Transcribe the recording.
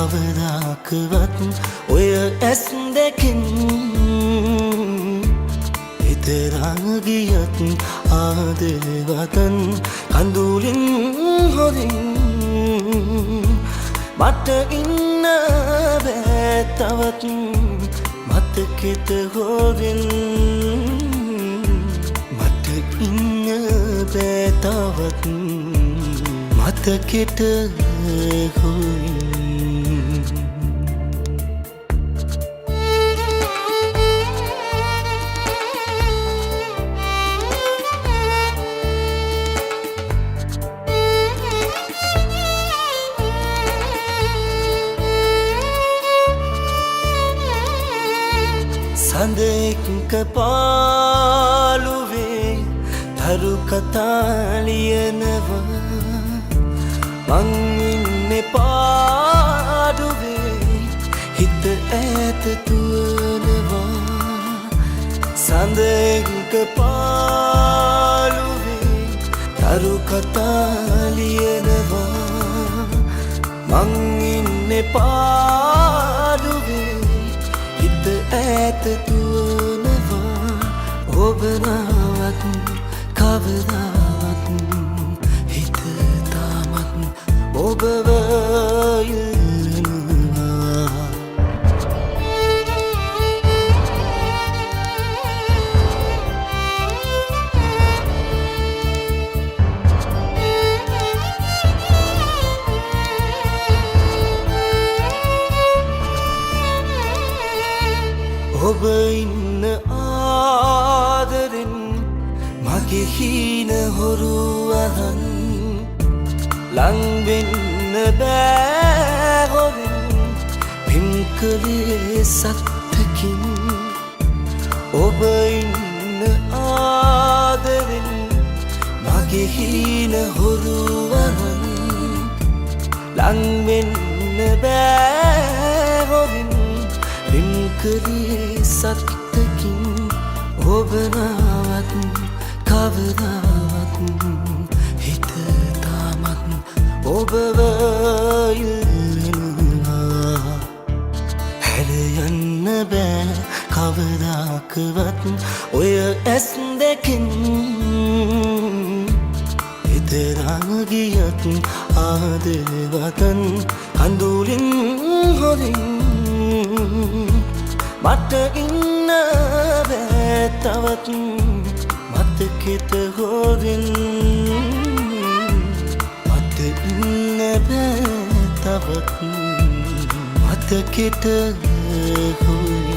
කවදාකවත් ඔය ඇස් දෙකින් හිතරා ගියත් ආදරවතන් කඳුලින් හොරින් මට ඉන්න බෑ තවත් මතකෙට හොරින් මට ඉන්න බෑ තවත් මතකෙට හොරින් සඳ එක්ක පාළුවේ තරු කතා ලියනවා මං ඉන්නේ පාඩුවේ හිත ඈත තුවනවා සඳ එක්ක පාළුවේ තරු කතා ලියනවා මං ඉන්නේ පාඩුවේ ඈත තුවනවා ඔබ නාවත් කවදාවත් හිත තාමත් ඔබව ඉල්ලනවා ඔබ ඉන්න ආදරෙන් මගේ හීන හොරු අහන් ලං වෙන්න බෑ හොරින් පින් කළේ සත්තකින් ඔබ ඉන්න ආදරෙන් මගේ හීන හොරු අහන් ලං වෙන්න බෑ හොරින් පින්කලේ සත්තකින් ඔබ නාවත් කවදාවත් හිත තාමත් ඔබව ඉල්ලනවා හැර යන්න බෑ කවදාකවත් ඔය ඇස් දෙකින් හිතරා ගියත් ආදරවතන් කඳුලින් හොරින් මට ඉන්න බෑ තවත් මතකෙට හොරින් මට ඉන්න බෑ තවත් මතකෙට හොරින්